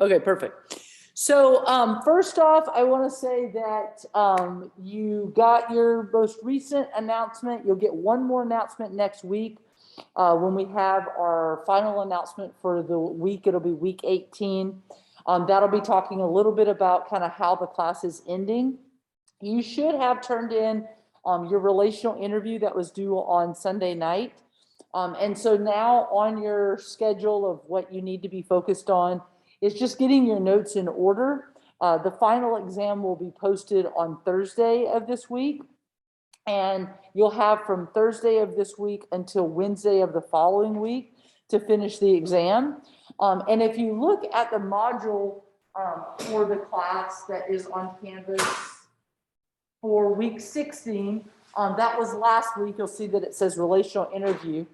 Okay, perfect. So first off, I want to say that you got your most recent announcement. You'll get one more announcement next week when we have our final announcement for the week. It'll be week 18. That'll be talking a little bit about kind of how the class is ending. You should have turned in your relational interview that was due on Sunday night. And so now on your schedule of what you need to be focused on is just getting your notes in order. The final exam will be posted on Thursday of this week. And you'll have from Thursday of this week until Wednesday of the following week to finish the exam. And if you look at the module for the class that is on Canvas for week 16, that was last week. You'll see that it says relational interview.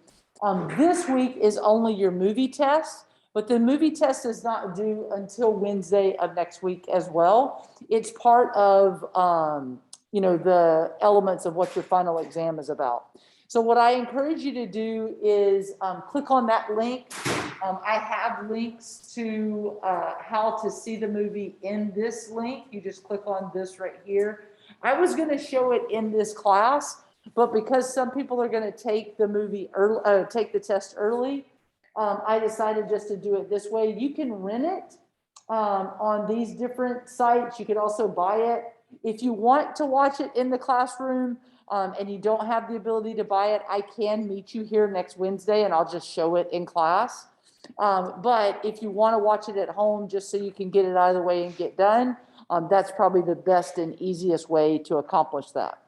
This week is only your movie test, but the movie test is not due until Wednesday of next week as well. It's part of the elements of what your final exam is about. So what I encourage you to do is click on that link. I have links to how to see the movie in this link. You just click on this right here. I was going to show it in this class, but because some people are going to take the movie early, take the test early, I decided just to do it this way. You can rent it on these different sites. You could also buy it. If you want to watch it in the classroom and you don't have the ability to buy it, I can meet you here next Wednesday and I'll just show it in class. But if you want to watch it at home just so you can get it out of the way and get done, that's probably the best and easiest way to accomplish that.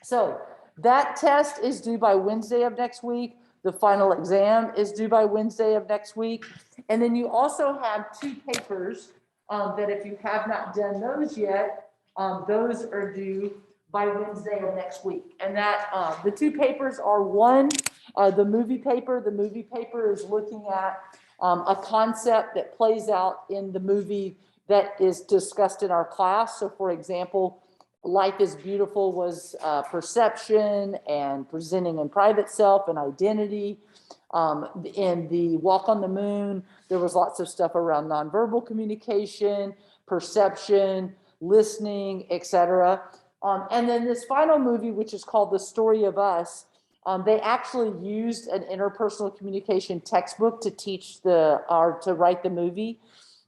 So that test is due by Wednesday of next week. The final exam is due by Wednesday of next week. And then you also have two papers that if you have not done those yet, those are due by Wednesday of next week. And that the two papers are one, the movie paper. The movie paper is looking at a concept that plays out in the movie that is discussed in our class. So for example, Life is Beautiful was perception and presenting in private self and identity. In the Walk on the Moon, there was lots of stuff around nonverbal communication, perception, listening, etc. And then this final movie, which is called The Story of Us, they actually used an interpersonal communication textbook to teach to write the movie.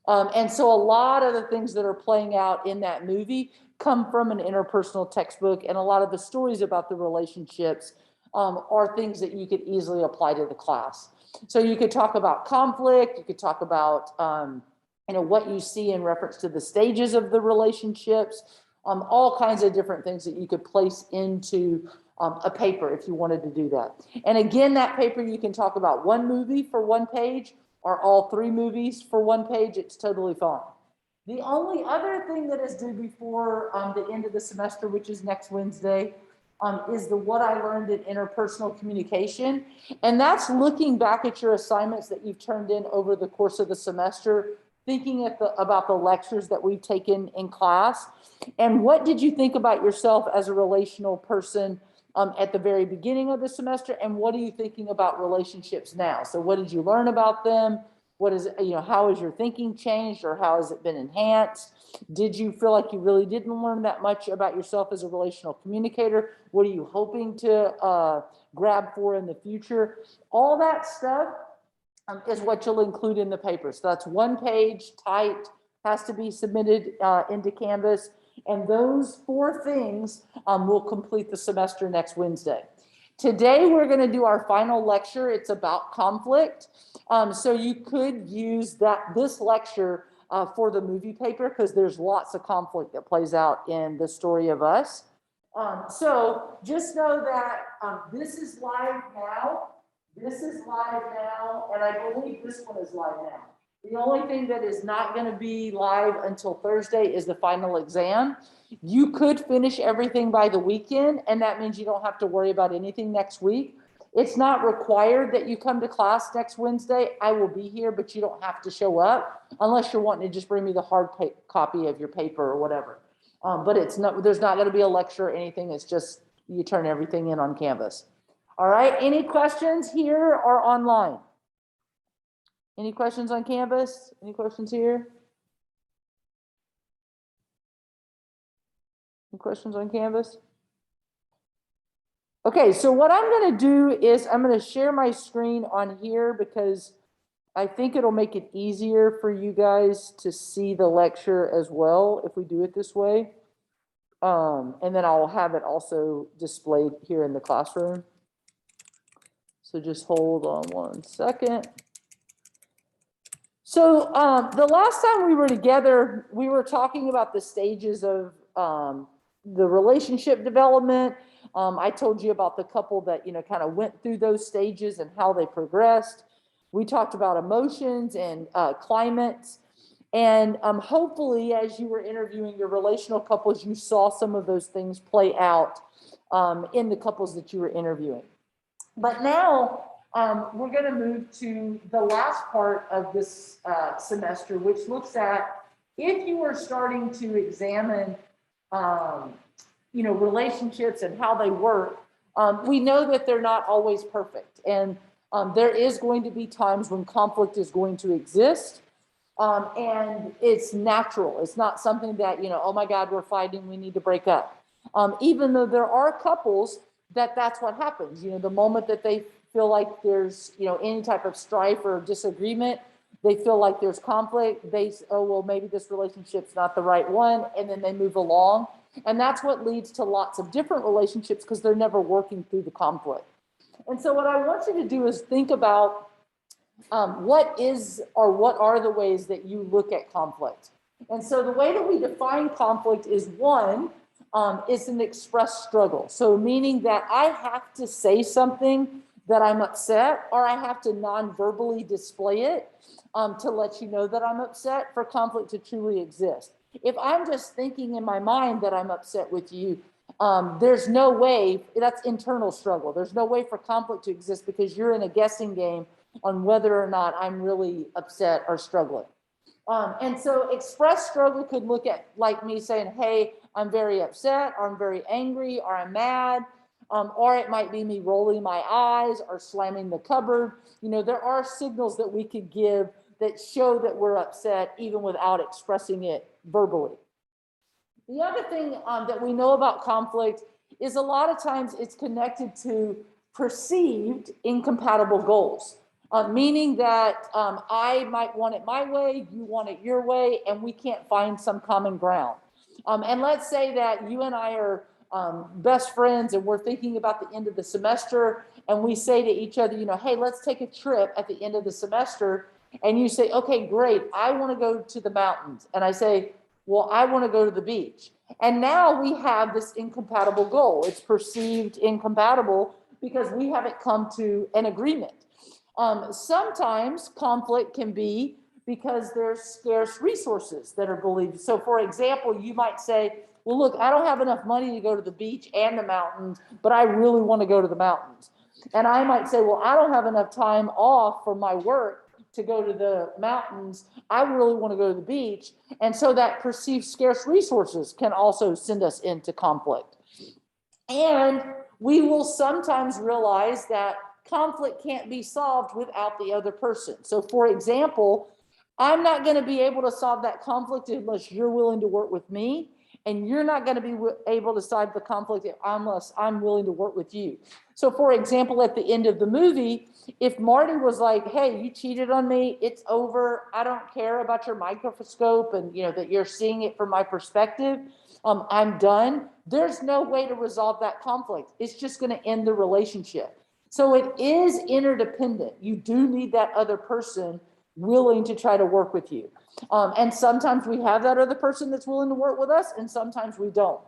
And so a lot of the things that are playing out in that movie come from an interpersonal textbook, and a lot of the stories about the relationships are things that you could easily apply to the class. So you could talk about conflict, you could talk about what you see in reference to the stages of the relationships, all kinds of different things that you could place into a paper if you wanted to do that. And again, that paper, you can talk about one movie for one page or all three movies for one page. It's totally fine. The only other thing that is due before the end of the semester, which is next Wednesday, is the What I Learned in Interpersonal Communication. And that's looking back at your assignments that you've turned in over the course of the semester, thinking about the lectures that we've taken in class. And what did you think about yourself as a relational person at the very beginning of the semester? And what are you thinking about relationships now? So what did you learn about them? What is, how has your thinking changed, or how has it been enhanced? Did you feel like you really didn't learn that much about yourself as a relational communicator? What are you hoping to grab for in the future? All that stuff is what you'll include in the paper. So that's one page, typed, has to be submitted into Canvas. And those four things will complete the semester next Wednesday. Today, we're going to do our final lecture. It's about conflict. So you could use this lecture for the movie paper, because there's lots of conflict that plays out in The Story of Us. So just know that this is live now. This is live now, and I believe this one is live now. The only thing that is not going to be live until Thursday is the final exam. You could finish everything by the weekend, and that means you don't have to worry about anything next week. It's not required that you come to class next Wednesday. I will be here, but you don't have to show up unless you're wanting to just bring me the hard copy of your paper or whatever. But there's not going to be a lecture or anything. It's just you turn everything in on Canvas. All right, any questions here or online? Any questions on Canvas? Any questions here? Any questions on Canvas? Okay, so what I'm going to do is I'm going to share my screen on here because I think it'll make it easier for you guys to see the lecture as well if we do it this way. And then I'll have it also displayed here in the classroom. So just hold on one second. So the last time we were together, we were talking about the stages of the relationship development. I told you about the couple that, kind of went through those stages and how they progressed. We talked about emotions and climates. And hopefully, as you were interviewing your relational couples, you saw some of those things play out in the couples that you were interviewing. But now we're going to move to the last part of this semester, which looks at if you are starting to examine, relationships and how they work. We know that they're not always perfect, and there is going to be times when conflict is going to exist. And it's natural. It's not something that, oh my God, we're fighting, we need to break up. Even though there are couples that's what happens. The moment that they feel like there's, any type of strife or disagreement, they feel like there's conflict, maybe this relationship's not the right one, and then they move along. And that's what leads to lots of different relationships because they're never working through the conflict. And so what I want you to do is think about what are the ways that you look at conflict. And so the way that we define conflict is one, it's an expressed struggle. So meaning that I have to say something that I'm upset, or I have to non-verbally display it to let you know that I'm upset for conflict to truly exist. If I'm just thinking in my mind that I'm upset with you, there's no way, that's internal struggle. There's no way for conflict to exist because you're in a guessing game on whether or not I'm really upset or struggling. And so express struggle could look at like me saying, hey, I'm very upset, or I'm very angry, or I'm mad, or it might be me rolling my eyes or slamming the cupboard. There are signals that we could give that show that we're upset even without expressing it verbally. The other thing that we know about conflict is a lot of times it's connected to perceived incompatible goals. Meaning that I might want it my way, you want it your way, and we can't find some common ground. And let's say that you and I are best friends and we're thinking about the end of the semester, and we say to each other, hey, let's take a trip at the end of the semester. And you say, okay, great, I want to go to the mountains. And I say, well, I want to go to the beach. And now we have this incompatible goal. It's perceived incompatible because we haven't come to an agreement. Sometimes conflict can be because there's scarce resources that are believed. So for example, you might say, well, look, I don't have enough money to go to the beach and the mountains, but I really want to go to the mountains. And I might say, well, I don't have enough time off from my work to go to the mountains. I really want to go to the beach. And so that perceived scarce resources can also send us into conflict. And we will sometimes realize that conflict can't be solved without the other person. So for example, I'm not going to be able to solve that conflict unless you're willing to work with me, and you're not going to be able to solve the conflict unless I'm willing to work with you. So for example, at the end of the movie, if Marty was like, hey, you cheated on me, it's over, I don't care about your microscope and that you're seeing it from my perspective, I'm done. There's no way to resolve that conflict. It's just going to end the relationship. So it is interdependent. You do need that other person willing to try to work with you. And sometimes we have that other person that's willing to work with us, and sometimes we don't.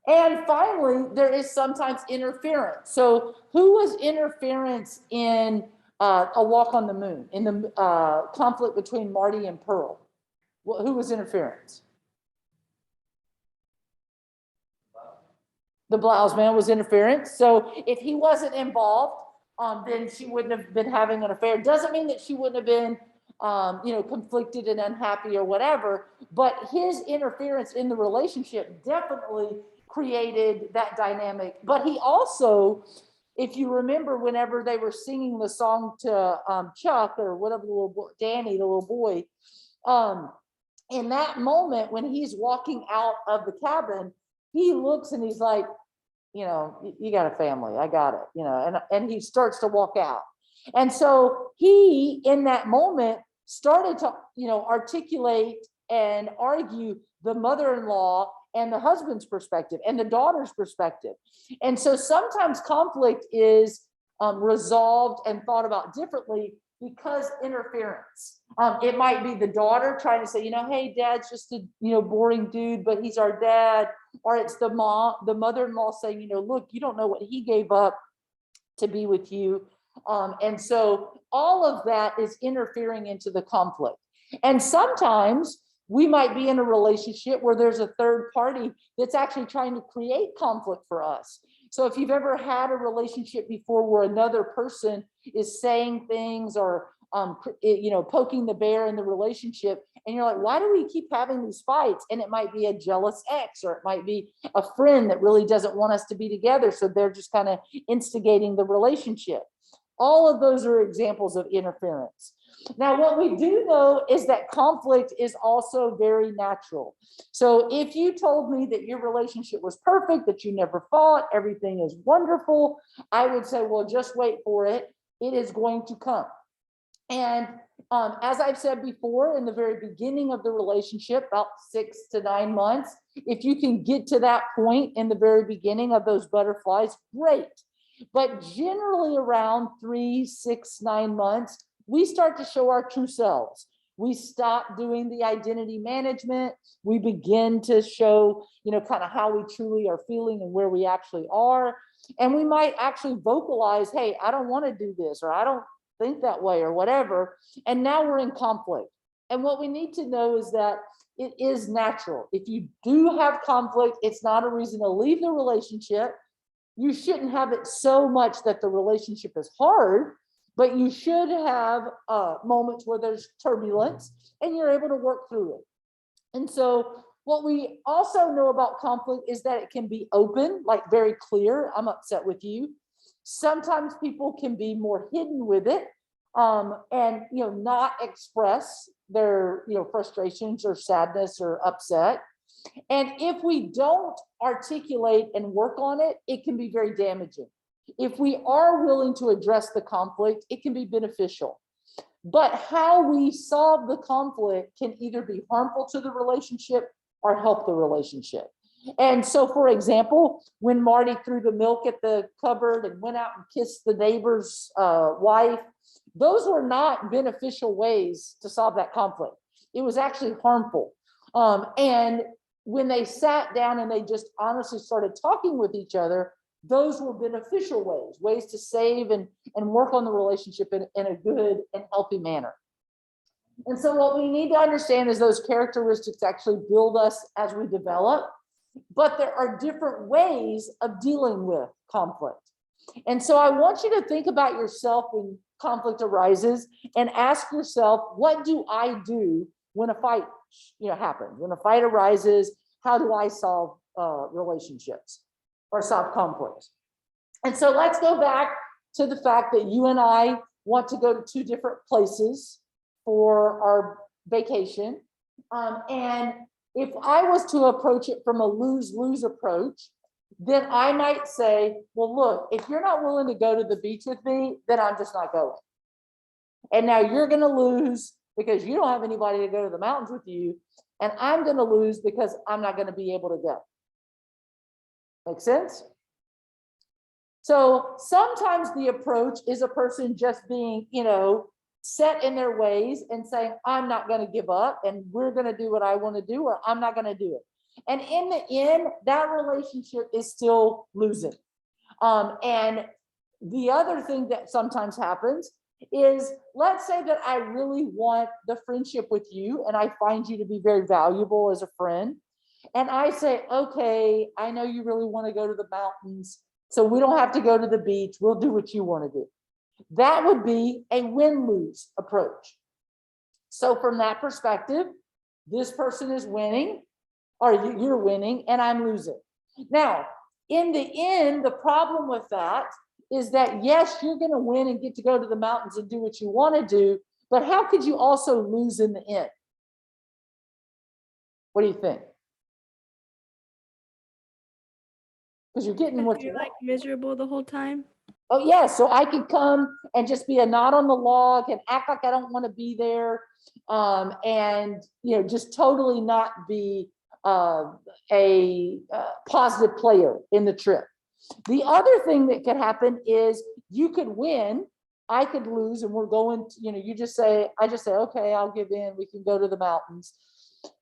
And finally, there is sometimes interference. So who was interference in A Walk on the Moon, in the conflict between Marty and Pearl? Who was interference? The blouse man was interference. So if he wasn't involved, then she wouldn't have been having an affair. Doesn't mean that she wouldn't have been, conflicted and unhappy or whatever, but his interference in the relationship definitely created that dynamic. But he also, if you remember, whenever they were singing the song to Chuck or whatever, the little boy, Danny, the little boy, in that moment when he's walking out of the cabin, he looks and he's like, you got a family, I got it, and he starts to walk out. And so he, in that moment, started to, articulate and argue the mother-in-law and the husband's perspective and the daughter's perspective. And so sometimes conflict is resolved and thought about differently because interference. It might be the daughter trying to say, hey, dad's just a, boring dude, but he's our dad. Or it's the mother-in-law saying, look, you don't know what he gave up to be with you. And so all of that is interfering into the conflict. And sometimes we might be in a relationship where there's a third party that's actually trying to create conflict for us. So if you've ever had a relationship before where another person is saying things or poking the bear in the relationship, and you're like, why do we keep having these fights? And it might be a jealous ex, or it might be a friend that really doesn't want us to be together, so they're just kind of instigating the relationship. All of those are examples of interference. Now, what we do know is that conflict is also very natural. So if you told me that your relationship was perfect, that you never fought, everything is wonderful, I would say, well, just wait for it. It is going to come. And as I've said before, in the very beginning of the relationship, about 6 to 9 months, if you can get to that point in the very beginning of those butterflies, great. But generally around 3, 6, 9 months, we start to show our true selves. We stop doing the identity management. We begin to show, kind of how we truly are feeling and where we actually are. And we might actually vocalize, hey, I don't want to do this, or I don't think that way, or whatever. And now we're in conflict. And what we need to know is that it is natural. If you do have conflict, it's not a reason to leave the relationship. You shouldn't have it so much that the relationship is hard, but you should have moments where there's turbulence and you're able to work through it. And so what we also know about conflict is that it can be open, like very clear, I'm upset with you. Sometimes people can be more hidden with it, and not express their frustrations or sadness or upset. And if we don't articulate and work on it, it can be very damaging. If we are willing to address the conflict, it can be beneficial. But how we solve the conflict can either be harmful to the relationship or help the relationship. And so, for example, when Marty threw the milk at the cupboard and went out and kissed the neighbor's wife, those were not beneficial ways to solve that conflict. It was actually harmful. And when they sat down and they just honestly started talking with each other, those were beneficial ways to save and work on the relationship in a good and healthy manner. And so what we need to understand is those characteristics actually build us as we develop, but there are different ways of dealing with conflict. And so I want you to think about yourself when conflict arises and ask yourself, what do I do when a fight happens? When a fight arises, how do I solve relationships or solve conflicts? And so let's go back to the fact that you and I want to go to 2 different places for our vacation. And if I was to approach it from a lose-lose approach, then I might say, well, look, if you're not willing to go to the beach with me, then I'm just not going. And now you're going to lose because you don't have anybody to go to the mountains with you. And I'm going to lose because I'm not going to be able to go. Make sense? So sometimes the approach is a person just being, set in their ways and saying, I'm not going to give up and we're going to do what I want to do, or I'm not going to do it. And in the end, that relationship is still losing. And the other thing that sometimes happens is, let's say that I really want the friendship with you and I find you to be very valuable as a friend. And I say, okay, I know you really want to go to the mountains, so we don't have to go to the beach. We'll do what you want to do. That would be a win-lose approach. So from that perspective, this person is winning, or you're winning, and I'm losing. Now, in the end, the problem with that is that, yes, you're going to win and get to go to the mountains and do what you want to do, but how could you also lose in the end? What do you think? because you're getting But what you you're want. like miserable the whole time. Oh yeah, so I could come and just be a knot on the log and act like I don't want to be there, and just totally not be a positive player in the trip. The other thing that could happen is you could win, I could lose, and we're going. I just say, okay, I'll give in. We can go to the mountains,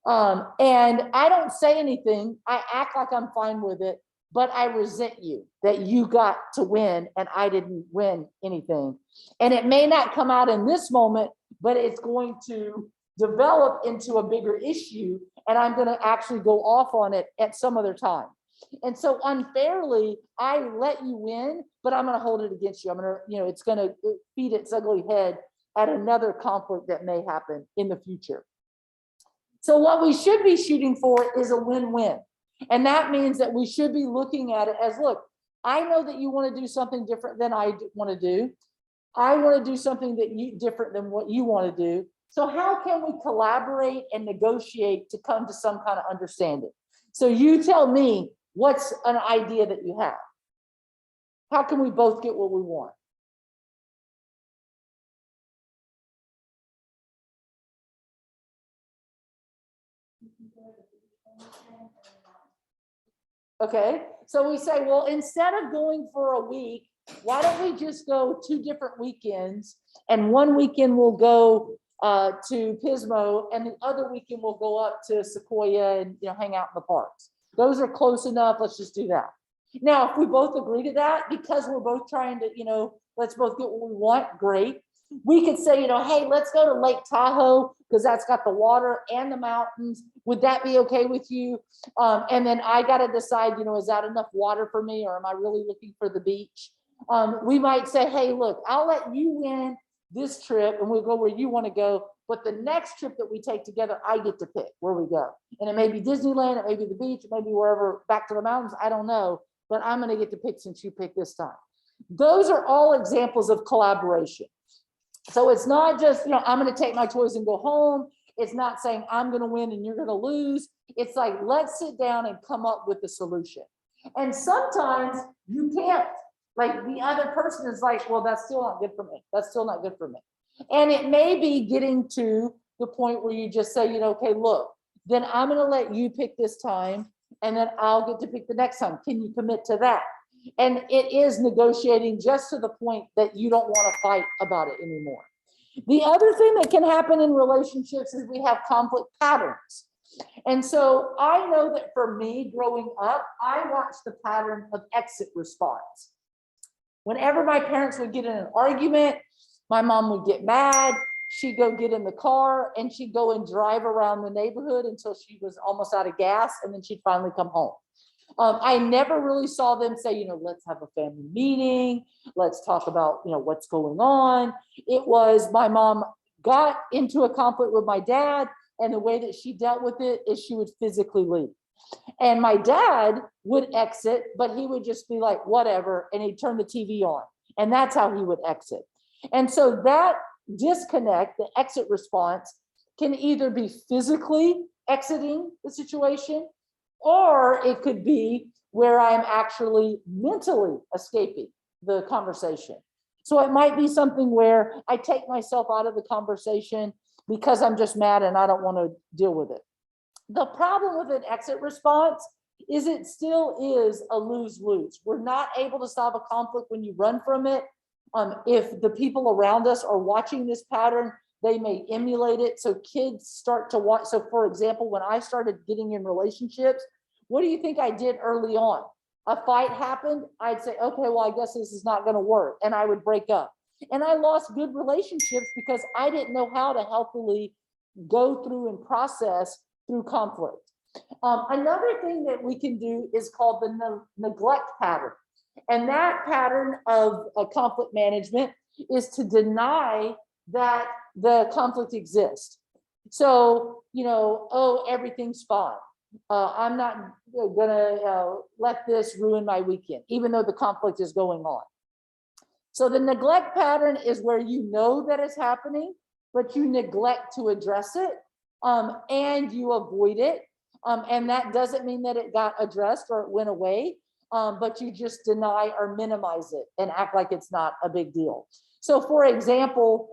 and I don't say anything. I act like I'm fine with it. But I resent you that you got to win and I didn't win anything. And it may not come out in this moment, but it's going to develop into a bigger issue. And I'm going to actually go off on it at some other time. And so unfairly, I let you win, but I'm going to hold it against you. I'm going to, it's going to feed its ugly head at another conflict that may happen in the future. So what we should be shooting for is a win-win. And that means that we should be looking at it as, look, I know that you want to do something different than I want to do. I want to do something different than what you want to do. So how can we collaborate and negotiate to come to some kind of understanding? So you tell me, what's an idea that you have? How can we both get what we want? Okay, so we say, well, instead of going for a week, why don't we just go 2 different weekends, and one weekend we'll go to Pismo, and the other weekend we'll go up to Sequoia and hang out in the parks. Those are close enough. Let's just do that. Now, if we both agree to that, because we're both trying to, let's both get what we want, great. We could say, hey, let's go to Lake Tahoe because that's got the water and the mountains. Would that be okay with you? And then I got to decide, is that enough water for me, or am I really looking for the beach? We might say, hey, look, I'll let you win this trip and we'll go where you want to go. But the next trip that we take together, I get to pick where we go. And it may be Disneyland, it may be the beach, it may be wherever, back to the mountains, I don't know. But I'm going to get to pick since you picked this time. Those are all examples of collaboration. So it's not just, I'm going to take my toys and go home. It's not saying I'm going to win and you're going to lose. It's like, let's sit down and come up with a solution. And sometimes you can't, like the other person is like, well, that's still not good for me. That's still not good for me. And it may be getting to the point where you just say, okay, look, then I'm going to let you pick this time and then I'll get to pick the next time. Can you commit to that? And it is negotiating just to the point that you don't want to fight about it anymore. The other thing that can happen in relationships is we have conflict patterns. And so I know that for me growing up, I watched the pattern of exit response. Whenever my parents would get in an argument, my mom would get mad. She'd go get in the car and she'd go and drive around the neighborhood until she was almost out of gas. And then she'd finally come home. I never really saw them say, let's have a family meeting. Let's talk about, what's going on. It was my mom got into a conflict with my dad. And the way that she dealt with it is she would physically leave. And my dad would exit, but he would just be like, whatever. And he'd turn the TV on. And that's how he would exit. And so that disconnect, the exit response, can either be physically exiting the situation, or it could be where I'm actually mentally escaping the conversation. So it might be something where I take myself out of the conversation because I'm just mad and I don't want to deal with it. The problem with an exit response is it still is a lose-lose. We're not able to solve a conflict when you run from it. If the people around us are watching this pattern, they may emulate it. So kids start to watch. So for example, when I started getting in relationships, what do you think I did early on? A fight happened. I'd say, okay, well, I guess this is not going to work. And I would break up. And I lost good relationships because I didn't know how to healthily go through and process through conflict. Another thing that we can do is called the neglect pattern. And that pattern of conflict management is to deny that the conflict exists. So, oh, everything's fine. I'm not gonna let this ruin my weekend, even though the conflict is going on. So the neglect pattern is where you know that it's happening, but you neglect to address it, and you avoid it. And that doesn't mean that it got addressed or it went away. but you just deny or minimize it and act like it's not a big deal. So for example,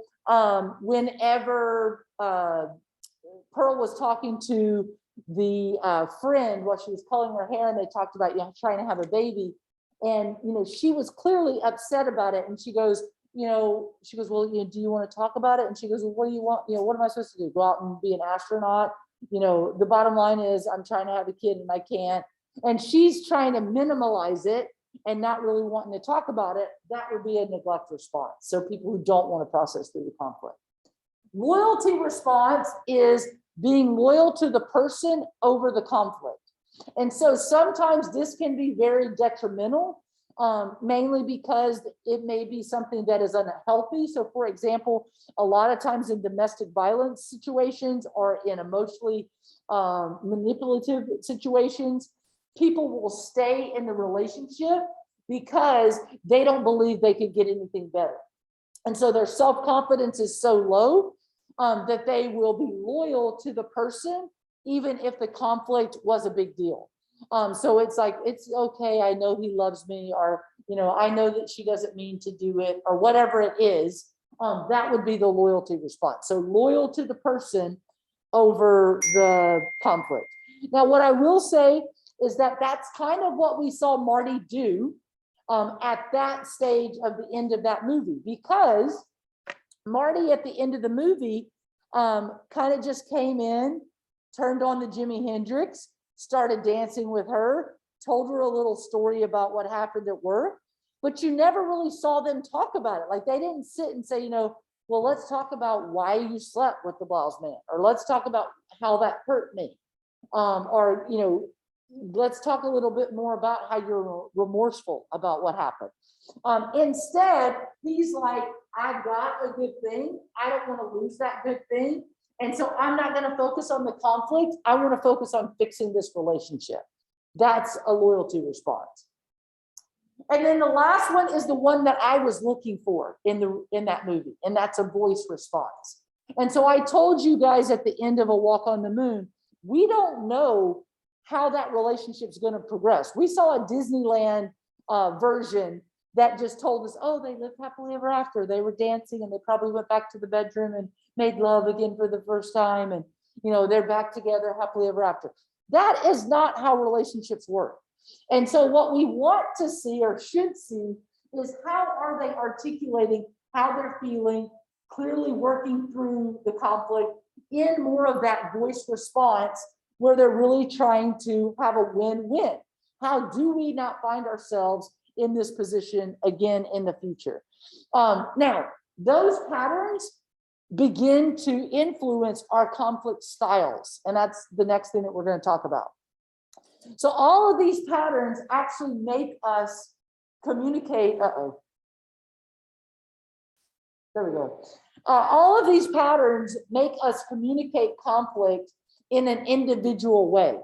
whenever Pearl was talking to the friend while she was pulling her hair, and they talked about, trying to have a baby, and she was clearly upset about it, and she goes, well, do you want to talk about it? And she goes, well, what do you want? What am I supposed to do? Go out and be an astronaut? The bottom line is I'm trying to have a kid and I can't. And she's trying to minimalize it and not really wanting to talk about it. That would be a neglect response. So people who don't want to process through the conflict. Loyalty response is being loyal to the person over the conflict. And so sometimes this can be very detrimental, mainly because it may be something that is unhealthy. So for example, a lot of times in domestic violence situations or in emotionally manipulative situations, people will stay in the relationship because they don't believe they could get anything better. And so their self-confidence is so low that they will be loyal to the person, even if the conflict was a big deal. So it's like, it's okay, I know he loves me, or, I know that she doesn't mean to do it, or whatever it is, that would be the loyalty response. So loyal to the person over the conflict. Now, what I will say is that that's kind of what we saw Marty do at that stage of the end of that movie, because Marty at the end of the movie kind of just came in, turned on the Jimi Hendrix, started dancing with her, told her a little story about what happened at work, but you never really saw them talk about it. Like they didn't sit and say, well, let's talk about why you slept with the boss man, or let's talk about how that hurt me. Or, let's talk a little bit more about how you're remorseful about what happened. Instead, he's like, I got a good thing. I don't want to lose that good thing. And so I'm not going to focus on the conflict. I want to focus on fixing this relationship. That's a loyalty response. And then the last one is the one that I was looking for in that movie, and that's a voice response. And so I told you guys at the end of A Walk on the Moon, we don't know how that relationship is going to progress. We saw a Disneyland version that just told us, oh, they lived happily ever after. They were dancing and they probably went back to the bedroom and made love again for the first time. And, they're back together happily ever after. That is not how relationships work. And so what we want to see or should see is how are they articulating how they're feeling, clearly working through the conflict in more of that voice response where they're really trying to have a win-win. How do we not find ourselves in this position again in the future? Now, those patterns begin to influence our conflict styles. And that's the next thing that we're going to talk about. So all of these patterns actually make us communicate. There we go. All of these patterns make us communicate conflict in an individual way.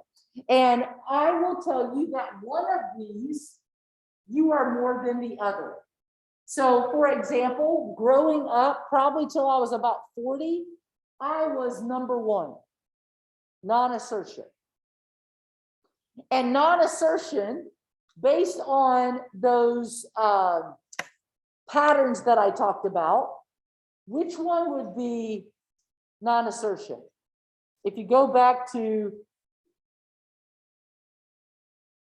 And I will tell you that one of these, you are more than the other. So for example, growing up, probably till I was about 40, I was number one, non-assertion. And non-assertion, based on those patterns that I talked about, which one would be non-assertion? If you go back to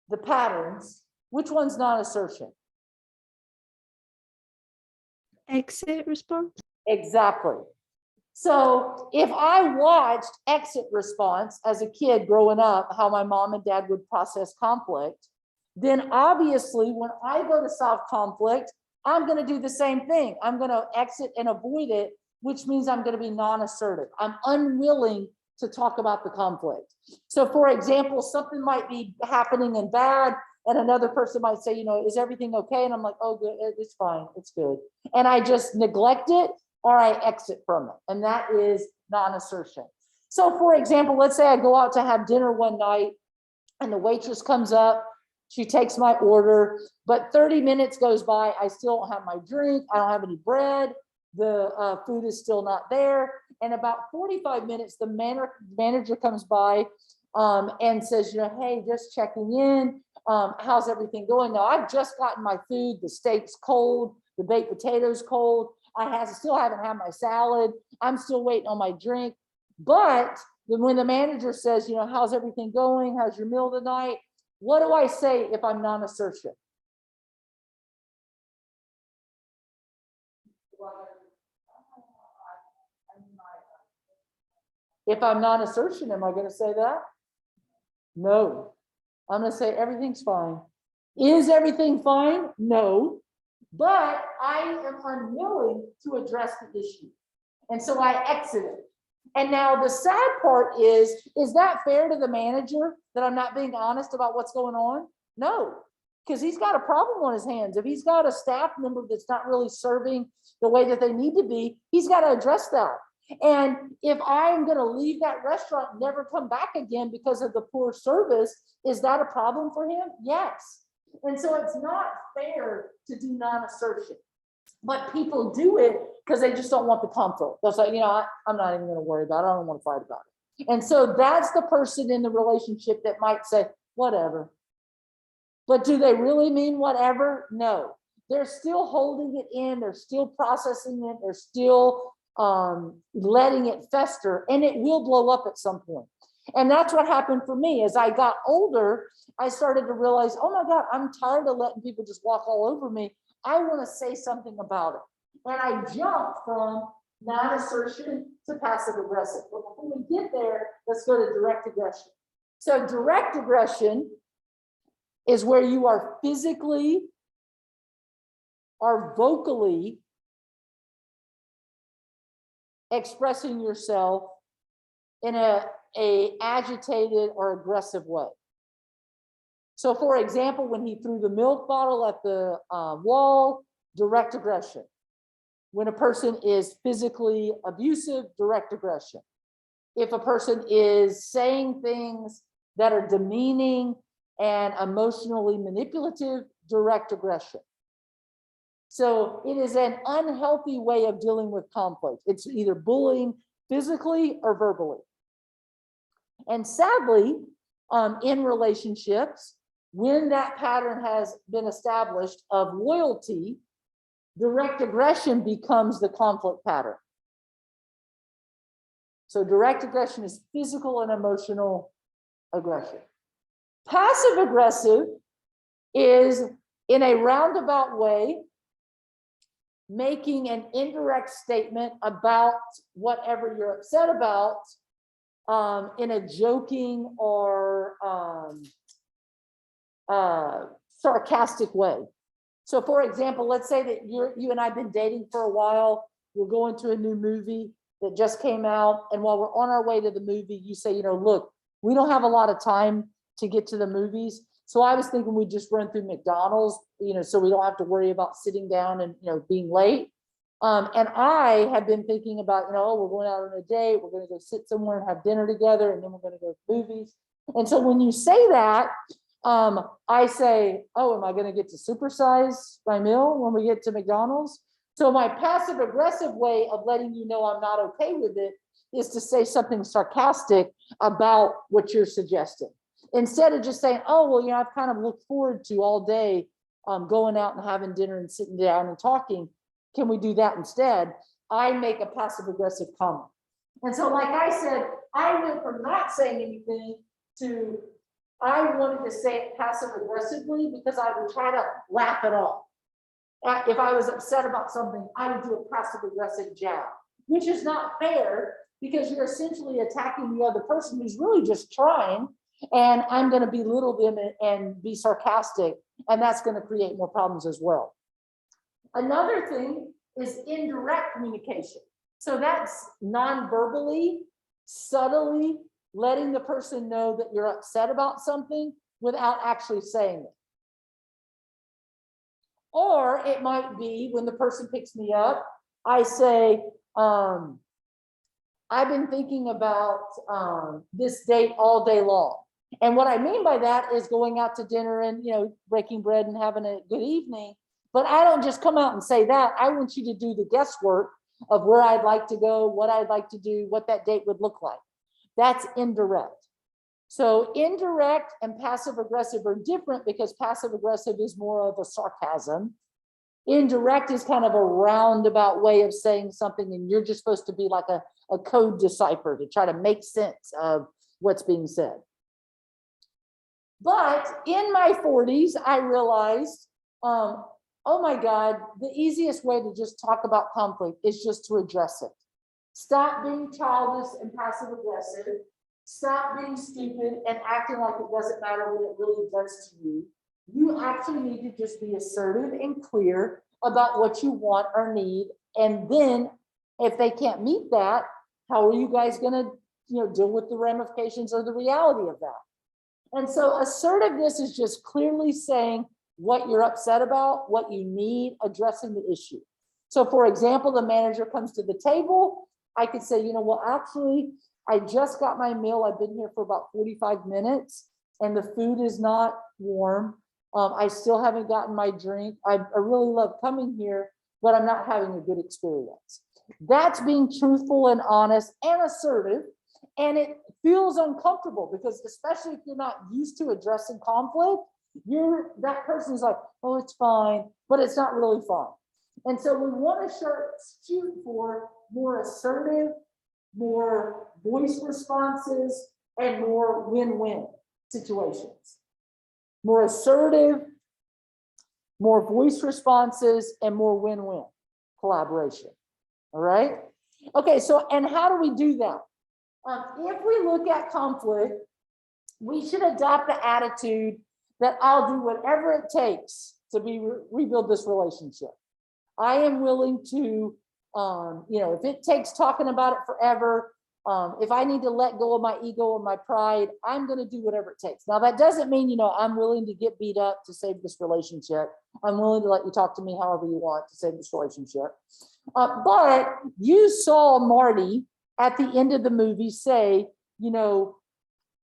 the patterns, which one's non-assertion? Exit response. Exactly. So if I watched exit response as a kid growing up, how my mom and dad would process conflict, then obviously when I go to solve conflict, I'm going to do the same thing. I'm going to exit and avoid it, which means I'm going to be non-assertive. I'm unwilling to talk about the conflict. So for example, something might be happening and bad, and another person might say, is everything okay? And I'm like, oh, good, it's fine, it's good. And I just neglect it, or I exit from it. And that is non-assertion. So for example, let's say I go out to have dinner one night and the waitress comes up, she takes my order, but 30 minutes goes by, I still don't have my drink, I don't have any bread, the food is still not there. And about 45 minutes, the manager comes by and says, hey, just checking in. how's everything going? Now, I've just gotten my food, the steak's cold, the baked potatoes cold. Still haven't had my salad. I'm still waiting on my drink. But then when the manager says, how's everything going? How's your meal tonight? What do I say if I'm non-assertive? If I'm non-assertion, am I going to say that? No. I'm going to say everything's fine. Is everything fine? No. But I am unwilling to address the issue. And so I exit it. And now the sad part is that fair to the manager that I'm not being honest about what's going on? No, because he's got a problem on his hands. If he's got a staff member that's not really serving the way that they need to be, he's got to address that. And if I'm going to leave that restaurant and never come back again because of the poor service, is that a problem for him? Yes. And so it's not fair to do non-assertion. But people do it because they just don't want the conflict. They'll say, I'm not even going to worry about it. I don't want to fight about it. And so that's the person in the relationship that might say, whatever. But do they really mean whatever? No. They're still holding it in. They're still processing it. They're still letting it fester, and it will blow up at some point. And that's what happened for me. As I got older, I started to realize, oh my God, I'm tired of letting people just walk all over me. I want to say something about it. And I jumped from non-assertion to passive aggressive. But before we get there, let's go to direct aggression. So direct aggression is where you are physically or vocally expressing yourself in a agitated or aggressive way. So for example, when he threw the milk bottle at the wall, direct aggression. When a person is physically abusive, direct aggression. If a person is saying things that are demeaning and emotionally manipulative, direct aggression. So it is an unhealthy way of dealing with conflict. It's either bullying physically or verbally. And sadly, in relationships, when that pattern has been established of loyalty, direct aggression becomes the conflict pattern. So direct aggression is physical and emotional aggression. Passive aggressive is, in a roundabout way, making an indirect statement about whatever you're upset about in a joking or sarcastic way. So for example, let's say that you and I have been dating for a while. We're going to a new movie that just came out. And while we're on our way to the movie, you say, look, we don't have a lot of time to get to the movies. So I was thinking we'd just run through McDonald's, so we don't have to worry about sitting down and, being late. And I have been thinking about, we're going out on a date. We're going to go sit somewhere and have dinner together. And then we're going to go to movies. And so when you say that, I say, oh, am I going to get to supersize my meal when we get to McDonald's? So my passive aggressive way of letting you know I'm not okay with it is to say something sarcastic about what you're suggesting. Instead of just saying, oh, well, I've kind of looked forward to all day going out and having dinner and sitting down and talking. Can we do that instead? I make a passive aggressive comment. And so, like I said, I went from not saying anything to I wanted to say it passive aggressively because I would try to laugh it off. If I was upset about something, I would do a passive aggressive jab, which is not fair because you're essentially attacking the other person who's really just trying, and I'm going to belittle them and be sarcastic, and that's going to create more problems as well. Another thing is indirect communication. So that's non-verbally, subtly letting the person know that you're upset about something without actually saying it. Or it might be when the person picks me up, I say, I've been thinking about this date all day long. And what I mean by that is going out to dinner and, breaking bread and having a good evening. But I don't just come out and say that. I want you to do the guesswork of where I'd like to go, what I'd like to do, what that date would look like. That's indirect. So indirect and passive aggressive are different because passive aggressive is more of a sarcasm. Indirect is kind of a roundabout way of saying something, and you're just supposed to be like a code decipher to try to make sense of what's being said. But in my 40s, I realized, oh my God, the easiest way to just talk about conflict is just to address it. Stop being childish and passive aggressive. Stop being stupid and acting like it doesn't matter what it really does to you. You actually need to just be assertive and clear about what you want or need. And then if they can't meet that, how are you guys going to, deal with the ramifications or the reality of that? And so assertiveness is just clearly saying what you're upset about, what you need, addressing the issue. So for example, the manager comes to the table. I could say, well, actually, I just got my meal. I've been here for about 45 minutes and the food is not warm. I still haven't gotten my drink. I really love coming here, but I'm not having a good experience. That's being truthful and honest and assertive. And it feels uncomfortable because especially if you're not used to addressing conflict, that person's like, oh, it's fine, but it's not really fine. And so we want to shoot for more assertive, more voice responses, and more win-win situations. More assertive, more voice responses, and more win-win collaboration. All right? Okay, so, and how do we do that? If we look at conflict, we should adopt the attitude that I'll do whatever it takes to rebuild this relationship. I am willing to, if it takes talking about it forever, if I need to let go of my ego and my pride, I'm going to do whatever it takes. Now, that doesn't mean, I'm willing to get beat up to save this relationship. I'm willing to let you talk to me however you want to save this relationship. But you saw Marty at the end of the movie say,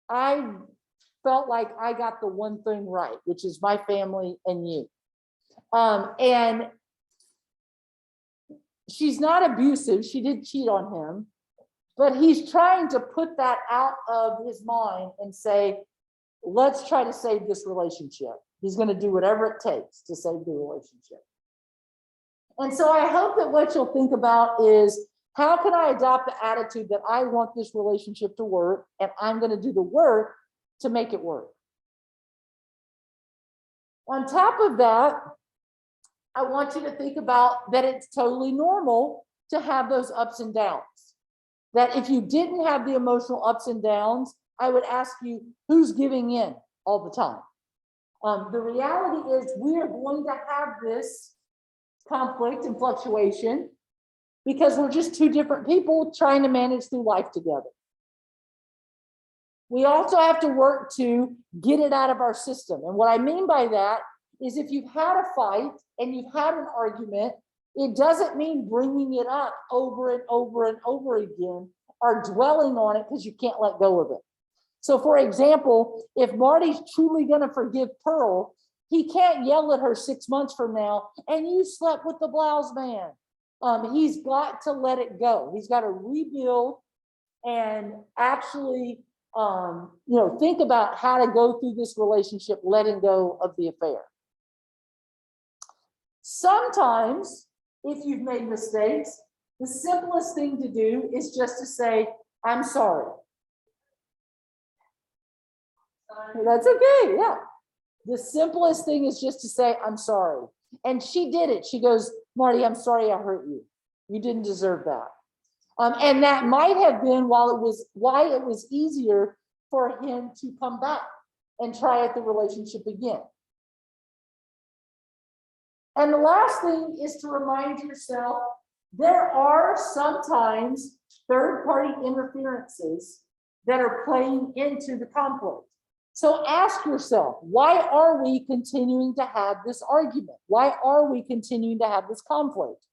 I felt like I got the one thing right, which is my family and you. And she's not abusive. She did cheat on him, but he's trying to put that out of his mind and say, let's try to save this relationship. He's going to do whatever it takes to save the relationship. And so I hope that what you'll think about is, how can I adopt the attitude that I want this relationship to work, and I'm going to do the work to make it work? On top of that, I want you to think about that it's totally normal to have those ups and downs. That if you didn't have the emotional ups and downs, I would ask you, who's giving in all the time? The reality is we are going to have this conflict and fluctuation because we're just two different people trying to manage through life together. We also have to work to get it out of our system. And what I mean by that is if you've had a fight and you've had an argument, it doesn't mean bringing it up over and over and over again or dwelling on it because you can't let go of it. So for example, if Marty's truly going to forgive Pearl, he can't yell at her 6 months from now, and you slept with the blouse man. He's got to let it go. He's got to rebuild and actually, think about how to go through this relationship, letting go of the affair. Sometimes, if you've made mistakes, the simplest thing to do is just to say, I'm sorry. That's okay, yeah. The simplest thing is just to say, I'm sorry. And she did it. She goes, Marty, I'm sorry I hurt you. You didn't deserve that. And that might have been why it was easier for him to come back and try at the relationship again. And the last thing is to remind yourself, there are sometimes third-party interferences that are playing into the conflict. So ask yourself, why are we continuing to have this argument? Why are we continuing to have this conflict?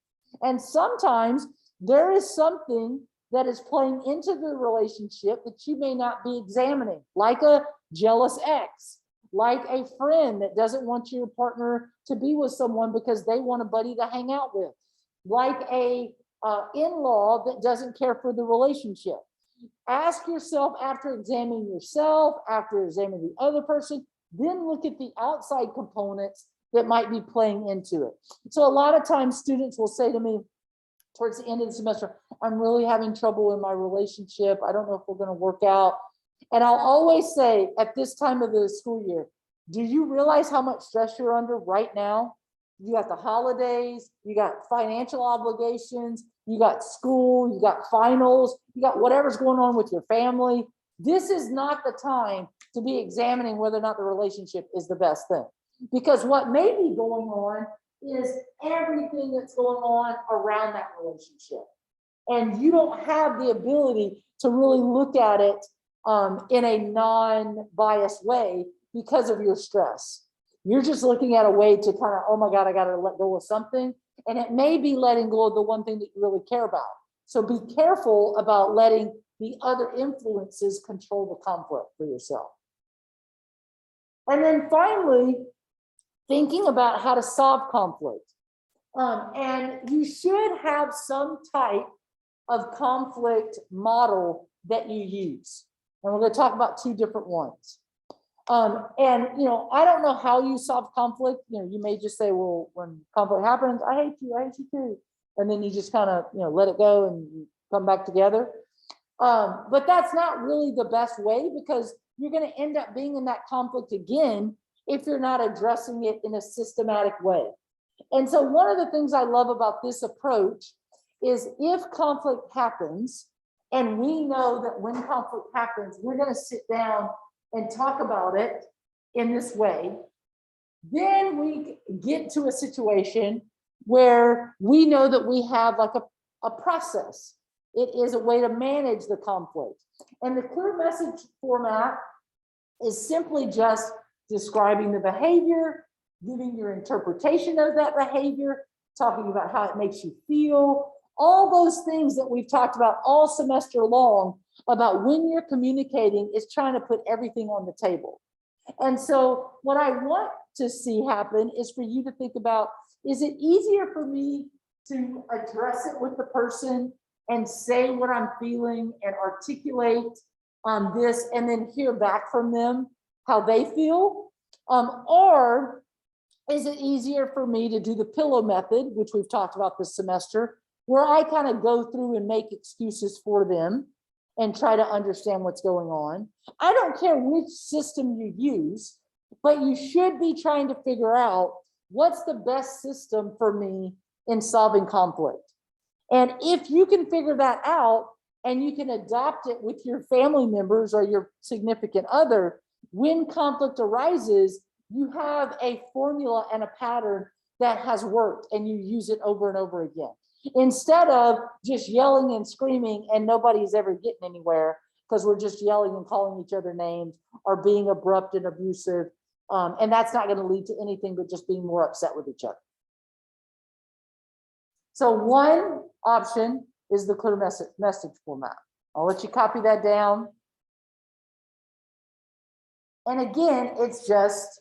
And sometimes there is something that is playing into the relationship that you may not be examining, like a jealous ex, like a friend that doesn't want your partner to be with someone because they want a buddy to hang out with, like a in-law that doesn't care for the relationship. Ask yourself after examining yourself, after examining the other person, then look at the outside components that might be playing into it. So a lot of times students will say to me towards the end of the semester, I'm really having trouble in my relationship. I don't know if we're going to work out. And I'll always say at this time of the school year, do you realize how much stress you're under right now? You got the holidays, you got financial obligations, you got school, you got finals, you got whatever's going on with your family. This is not the time to be examining whether or not the relationship is the best thing. Because what may be going on is everything that's going on around that relationship. And you don't have the ability to really look at it in a non-biased way because of your stress. You're just looking at a way to kind of, oh my God, I got to let go of something. And it may be letting go of the one thing that you really care about. So be careful about letting the other influences control the conflict for yourself. And then finally, thinking about how to solve conflict. And you should have some type of conflict model that you use. And we're going to talk about two different ones. And, I don't know how you solve conflict. You may just say, well, when conflict happens, I hate you too. And then you just kind of, let it go and you come back together. But that's not really the best way, because you're going to end up being in that conflict again if you're not addressing it in a systematic way. And so one of the things I love about this approach is if conflict happens, and we know that when conflict happens, we're going to sit down and talk about it in this way, then we get to a situation where we know that we have like a process. It is a way to manage the conflict. And the clear message format is simply just describing the behavior, giving your interpretation of that behavior, talking about how it makes you feel, all those things that we've talked about all semester long about when you're communicating is trying to put everything on the table. And so what I want to see happen is for you to think about, is it easier for me to address it with the person and say what I'm feeling and articulate this and then hear back from them how they feel? Or is it easier for me to do the pillow method, which we've talked about this semester, where I kind of go through and make excuses for them and try to understand what's going on? I don't care which system you use, but you should be trying to figure out what's the best system for me in solving conflict. And if you can figure that out and you can adopt it with your family members or your significant other, when conflict arises, you have a formula and a pattern that has worked and you use it over and over again. Instead of just yelling and screaming and nobody's ever getting anywhere because we're just yelling and calling each other names or being abrupt and abusive. And that's not going to lead to anything but just being more upset with each other. So one option is the clear message format. I'll let you copy that down. And again, it's just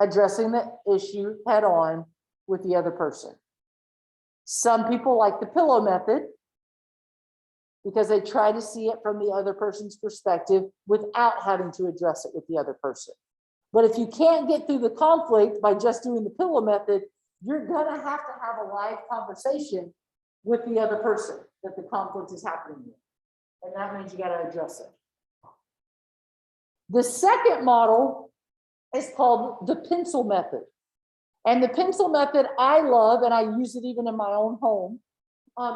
addressing the issue head on with the other person. Some people like the pillow method because they try to see it from the other person's perspective without having to address it with the other person. But if you can't get through the conflict by just doing the pillow method, you're gonna have to have a live conversation with the other person that the conflict is happening with. And that means you gotta address it. The second model is called the pencil method. And the pencil method I love, and I use it even in my own home,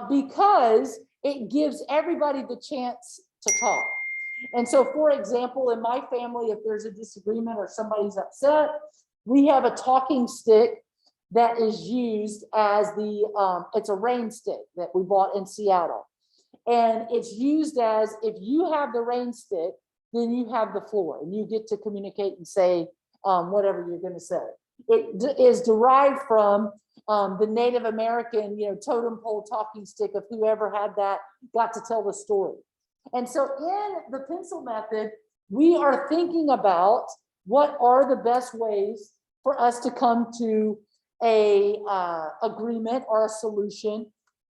because it gives everybody the chance to talk. And so, for example, in my family, if there's a disagreement or somebody's upset, we have a talking stick that is used as it's a rain stick that we bought in Seattle. And it's used as, if you have the rain stick, then you have the floor and you get to communicate and say whatever you're going to say. It is derived from the Native American, totem pole talking stick of whoever had that got to tell the story. And so in the pencil method, we are thinking about what are the best ways for us to come to a agreement or a solution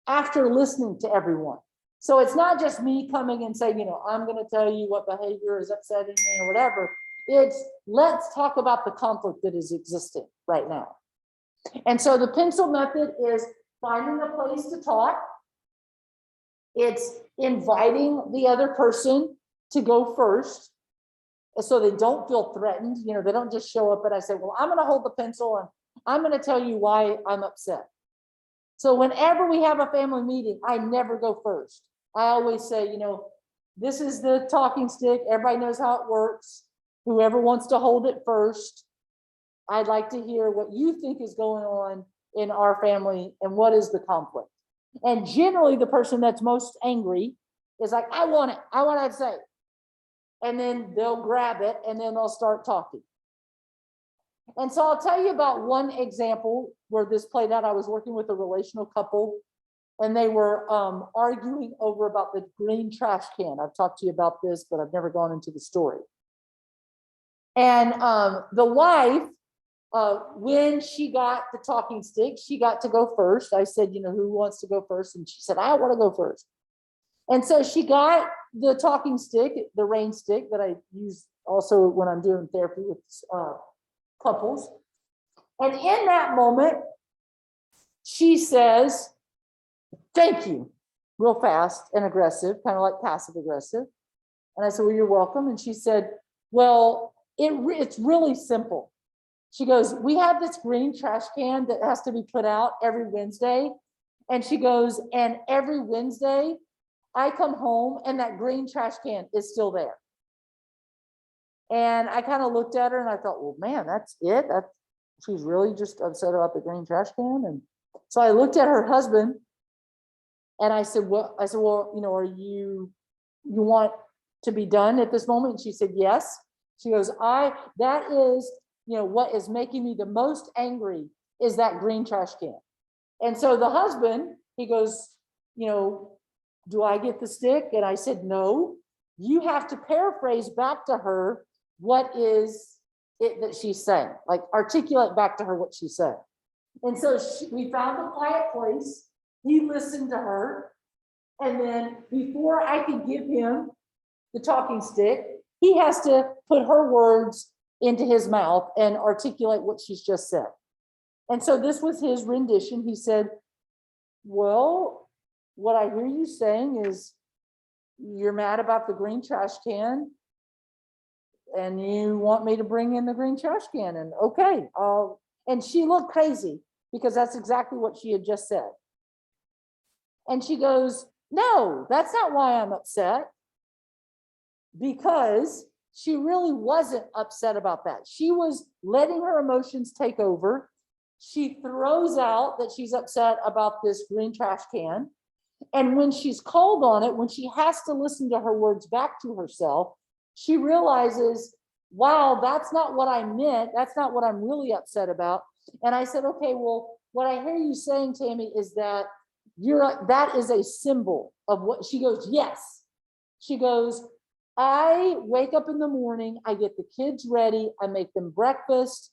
after listening to everyone. So it's not just me coming and saying, I'm going to tell you what behavior is upsetting me or whatever. It's let's talk about the conflict that is existing right now. And so the pencil method is finding a place to talk. It's inviting the other person to go first so they don't feel threatened. They don't just show up and I say, well, I'm going to hold the pencil and I'm going to tell you why I'm upset. So whenever we have a family meeting, I never go first. I always say, this is the talking stick. Everybody knows how it works. Whoever wants to hold it first, I'd like to hear what you think is going on in our family and what is the conflict. And generally the person that's most angry is like, I want it. I want to say. And then they'll grab it and then they'll start talking. And so I'll tell you about one example where this played out. I was working with a relational couple and they were arguing over about the green trash can. I've talked to you about this, but I've never gone into the story. And the wife, when she got the talking stick, she got to go first. I said, who wants to go first? And she said, I want to go first. And so she got the talking stick, the rain stick that I use also when I'm doing therapy with couples. And in that moment, she says, thank you, real fast and aggressive, kind of like passive aggressive. And I said, well, you're welcome. And she said, well, it's really simple. She goes, we have this green trash can that has to be put out every Wednesday. And she goes, and every Wednesday I come home and that green trash can is still there. And I kind of looked at her and I thought, well, man, that's it. She's really just upset about the green trash can. And so I looked at her husband and I said, well, are you want to be done at this moment? And she said, yes. She goes, that is, what is making me the most angry is that green trash can. And so the husband, he goes, do I get the stick? And I said, no, you have to paraphrase back to her what is it that she's saying, like articulate back to her what she's saying. And so we found a quiet place. He listened to her. And then before I could give him the talking stick, he has to put her words into his mouth and articulate what she's just said. And so this was his rendition. He said, well, what I hear you saying is you're mad about the green trash can and you want me to bring in the green trash can. And okay, and she looked crazy because that's exactly what she had just said. And she goes, no, that's not why I'm upset. Because she really wasn't upset about that. She was letting her emotions take over. She throws out that she's upset about this green trash can. And when she's called on it, when she has to listen to her words back to herself, she realizes, wow, that's not what I meant. That's not what I'm really upset about. And I said, okay, well, what I hear you saying, Tammy, is that that is a symbol of what. She goes, yes. She goes, I wake up in the morning, I get the kids ready, I make them breakfast,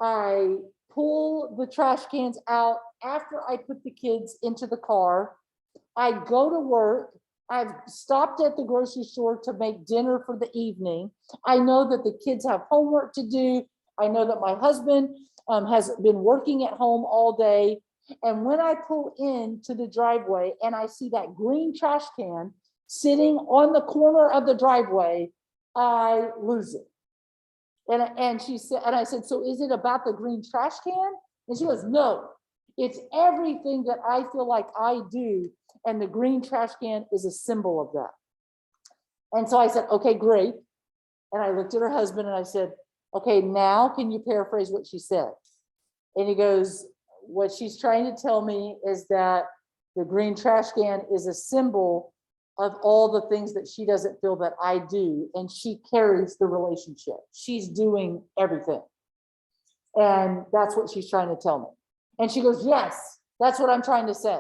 I pull the trash cans out after I put the kids into the car, I go to work, I've stopped at the grocery store to make dinner for the evening, I know that the kids have homework to do, I know that my husband has been working at home all day, and when I pull into the driveway and I see that green trash can sitting on the corner of the driveway, I lose it. And she said, and I said, so is it about the green trash can? And she goes, no, it's everything that I feel like I do. And the green trash can is a symbol of that. And so I said, okay, great. And I looked at her husband and I said, okay, now can you paraphrase what she said? And he goes, what she's trying to tell me is that the green trash can is a symbol of all the things that she doesn't feel that I do. And she carries the relationship. She's doing everything. And that's what she's trying to tell me. And she goes, yes, that's what I'm trying to say.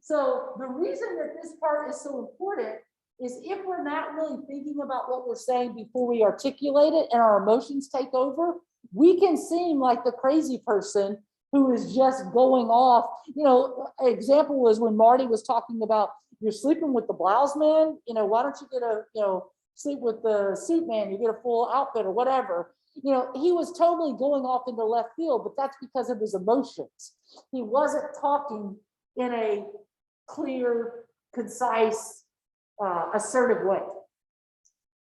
So the reason that this part is so important is if we're not really thinking about what we're saying before we articulate it and our emotions take over, we can seem like the crazy person who is just going off. An example was when Marty was talking about you're sleeping with the blouse man, why don't you get a, sleep with the suit man, you get a full outfit or whatever. He was totally going off into left field, but that's because of his emotions. He wasn't talking in a clear, concise, assertive way.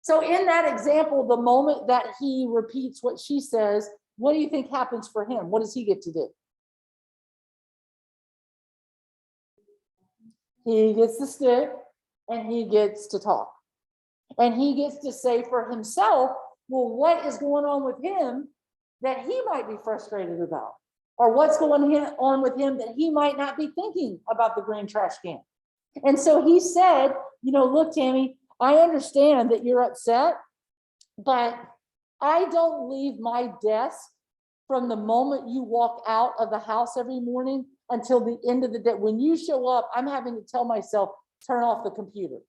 So in that example, the moment that he repeats what she says, what do you think happens for him? What does he get to do? He gets to stick and he gets to talk. And he gets to say for himself, well, what is going on with him that he might be frustrated about? Or what's going on with him that he might not be thinking about the green trash can? And so he said, look, Tammy, I understand that you're upset, but I don't leave my desk from the moment you walk out of the house every morning until the end of the day. When you show up, I'm having to tell myself, turn off the computer.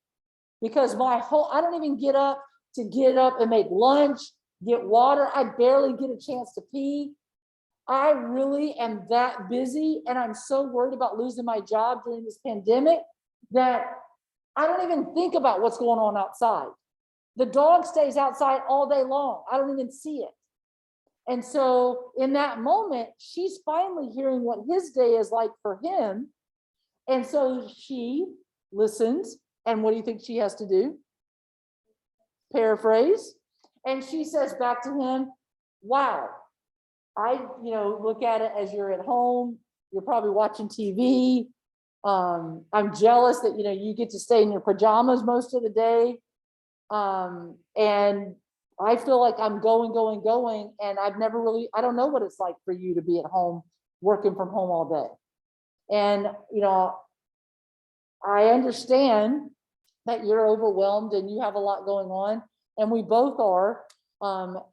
Because I don't even get up and make lunch, get water. I barely get a chance to pee. I really am that busy, and I'm so worried about losing my job during this pandemic that I don't even think about what's going on outside. The dog stays outside all day long. I don't even see it. And so in that moment, she's finally hearing what his day is like for him. And so she listens. And what do you think she has to do? Paraphrase. And she says back to him, wow, I look at it as you're at home. You're probably watching TV. I'm jealous that, you get to stay in your pajamas most of the day. And I feel like I'm going. And I don't know what it's like for you to be at home, working from home all day. And, I understand that you're overwhelmed and you have a lot going on, and we both are.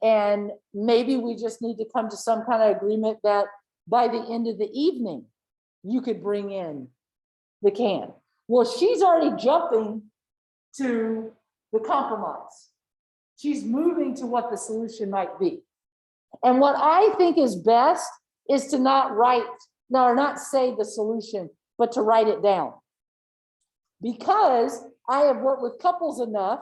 And maybe we just need to come to some kind of agreement that by the end of the evening, you could bring in the can. Well, she's already jumping to the compromise. She's moving to what the solution might be. And what I think is best is to not say the solution, but to write it down. Because I have worked with couples enough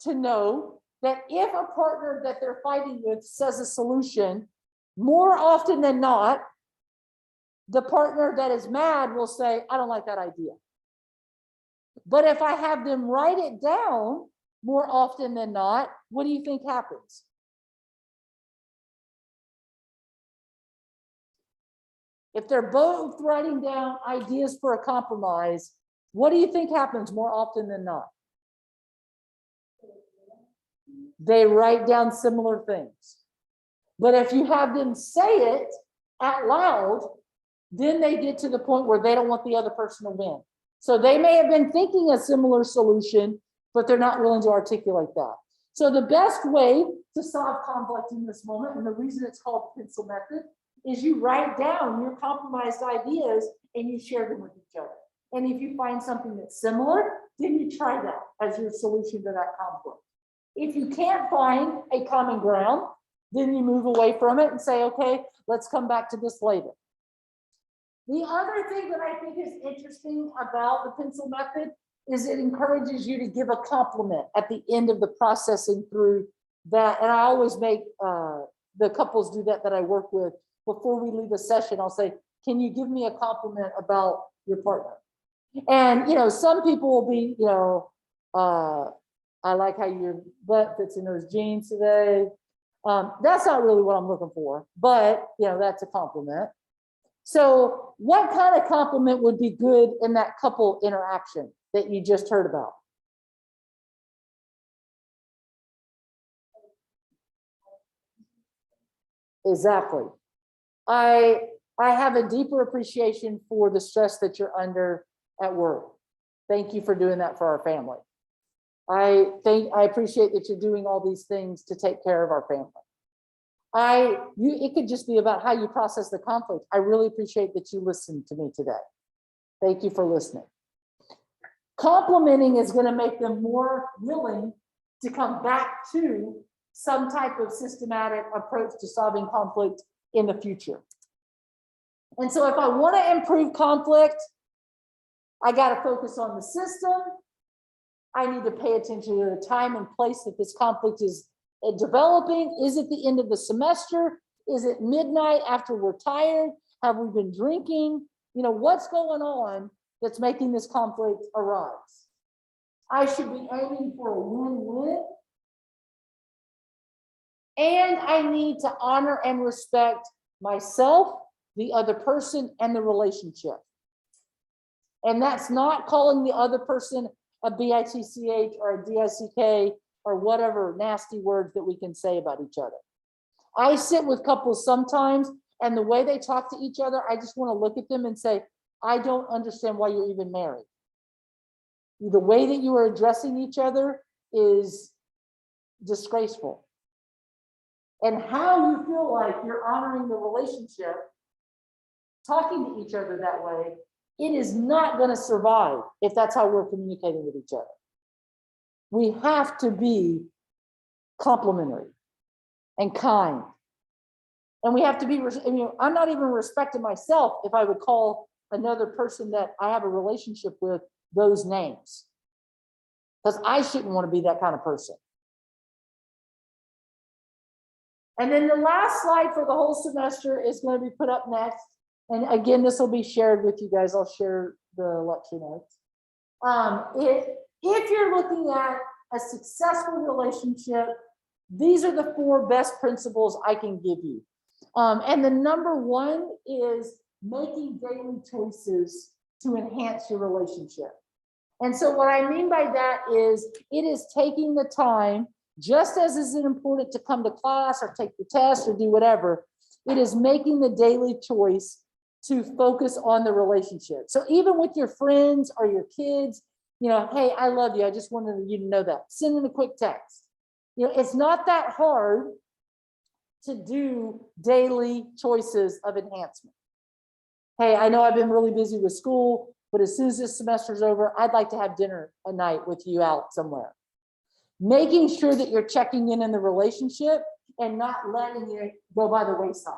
to know that if a partner that they're fighting with says a solution, more often than not, the partner that is mad will say, I don't like that idea. But if I have them write it down, more often than not, what do you think happens? If they're both writing down ideas for a compromise, what do you think happens more often than not? They write down similar things. But if you have them say it out loud, then they get to the point where they don't want the other person to win. So they may have been thinking a similar solution, but they're not willing to articulate that. So the best way to solve conflict in this moment, and the reason it's called the pencil method, is you write down your compromised ideas and you share them with each other. And if you find something that's similar, then you try that as your solution to that conflict. If you can't find a common ground, then you move away from it and say, okay, let's come back to this later. The other thing that I think is interesting about the pencil method is it encourages you to give a compliment at the end of the processing through that. And I always make the couples do that I work with. Before we leave a session, I'll say, can you give me a compliment about your partner? And, some people will be, I like how your butt fits in those jeans today. That's not really what I'm looking for, but, that's a compliment. So what kind of compliment would be good in that couple interaction that you just heard about? Exactly. I have a deeper appreciation for the stress that you're under at work. Thank you for doing that for our family. I appreciate that you're doing all these things to take care of our family. It could just be about how you process the conflict. I really appreciate that you listened to me today. Thank you for listening. Complimenting is going to make them more willing to come back to some type of systematic approach to solving conflict in the future. And so if I want to improve conflict, I got to focus on the system. I need to pay attention to the time and place that this conflict is developing. Is it the end of the semester? Is it midnight after we're tired? Have we been drinking? You know, what's going on that's making this conflict arise? I should be aiming for a win-win. And I need to honor and respect myself, the other person, and the relationship. And that's not calling the other person a bitch or a dick or whatever nasty words that we can say about each other. I sit with couples sometimes, and the way they talk to each other, I just want to look at them and say, I don't understand why you're even married. The way that you are addressing each other is disgraceful. And how you feel like you're honoring the relationship, talking to each other that way, it is not going to survive if that's how we're communicating with each other. We have to be complimentary and kind. And we have to be, I'm not even respecting myself if I would call another person that I have a relationship with those names. Because I shouldn't want to be that kind of person. And then the last slide for the whole semester is going to be put up next. And again, this will be shared with you guys. I'll share the lecture notes. If you're looking at a successful relationship, these are the 4 best principles I can give you. And the number 1 is making daily choices to enhance your relationship. And so what I mean by that is it is taking the time, just as is it important to come to class or take the test or do whatever, it is making the daily choice to focus on the relationship. So even with your friends or your kids, you know, hey, I love you. I just wanted you to know that. Send them a quick text. You know, it's not that hard to do daily choices of enhancement. Hey, I know I've been really busy with school, but as soon as this semester's over, I'd like to have dinner a night with you out somewhere. Making sure that you're checking in the relationship and not letting it go by the wayside.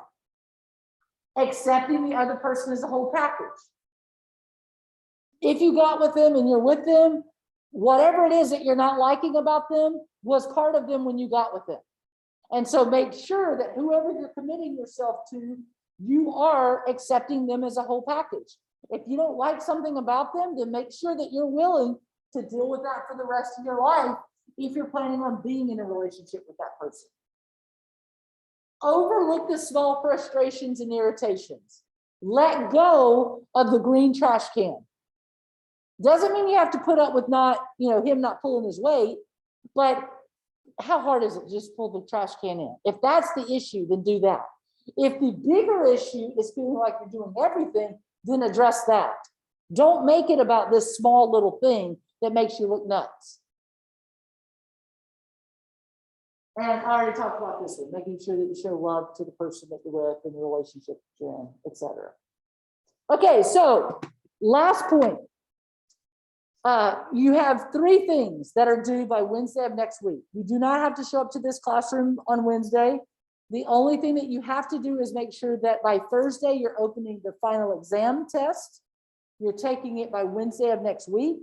Accepting the other person as a whole package. If you got with them and you're with them, whatever it is that you're not liking about them was part of them when you got with them. And so make sure that whoever you're committing yourself to, you are accepting them as a whole package. If you don't like something about them, then make sure that you're willing to deal with that for the rest of your life if you're planning on being in a relationship with that person. Overlook the small frustrations and irritations. Let go of the green trash can. Doesn't mean you have to put up with him not pulling his weight, but how hard is it to just pull the trash can in? If that's the issue, then do that. If the bigger issue is feeling like you're doing everything, then address that. Don't make it about this small little thing that makes you look nuts. And I already talked about this one, making sure that you show love to the person that you're with and the relationship that you're in, etc. Okay, so last point. You have 3 things that are due by Wednesday of next week. You do not have to show up to this classroom on Wednesday. The only thing that you have to do is make sure that by Thursday, you're opening the final exam test. You're taking it by Wednesday of next week.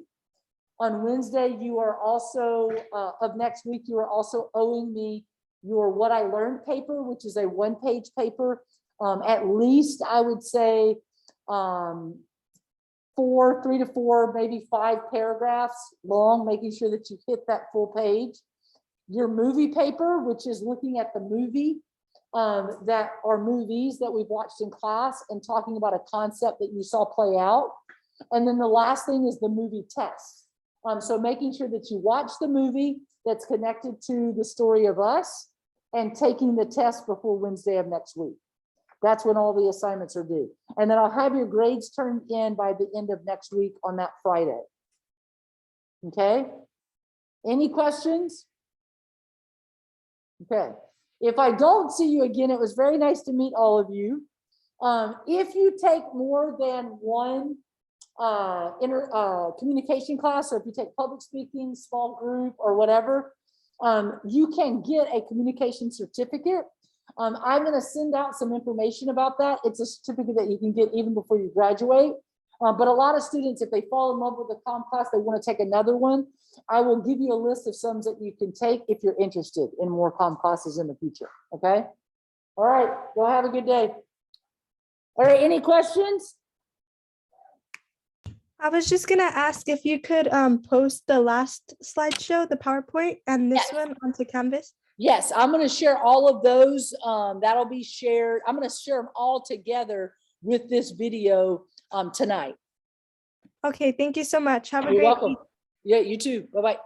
On Wednesday, you are also, of next week, you are also owing me your What I Learned paper, which is a 1-page paper. At least, I would say, 3 to 4, maybe 5 paragraphs long, making sure that you hit that full page. Your movie paper, which is looking at the movie that are movies that we've watched in class and talking about a concept that you saw play out. And then the last thing is the movie test. So making sure that you watch the movie that's connected to the story of us and taking the test before Wednesday of next week. That's when all the assignments are due. And then I'll have your grades turned in by the end of next week on that Friday. Okay? Any questions? Okay. If I don't see you again, it was very nice to meet all of you. If you take more than one communication class, so if you take public speaking, small group, or whatever, you can get a communication certificate. I'm going to send out some information about that. It's a certificate that you can get even before you graduate. But a lot of students, if they fall in love with the comm class, they want to take another one. I will give you a list of some that you can take if you're interested in more comm classes in the future. Okay. All right. Go have a good day. All right. Any questions? I was just gonna ask if you could post the last slideshow, the PowerPoint, and this one onto Canvas. Yes, I'm going to share all of those. That'll be shared. I'm going to share them all together with this video tonight. Okay, thank you so much. Have a You're great welcome. week. Yeah, you too. Bye-bye.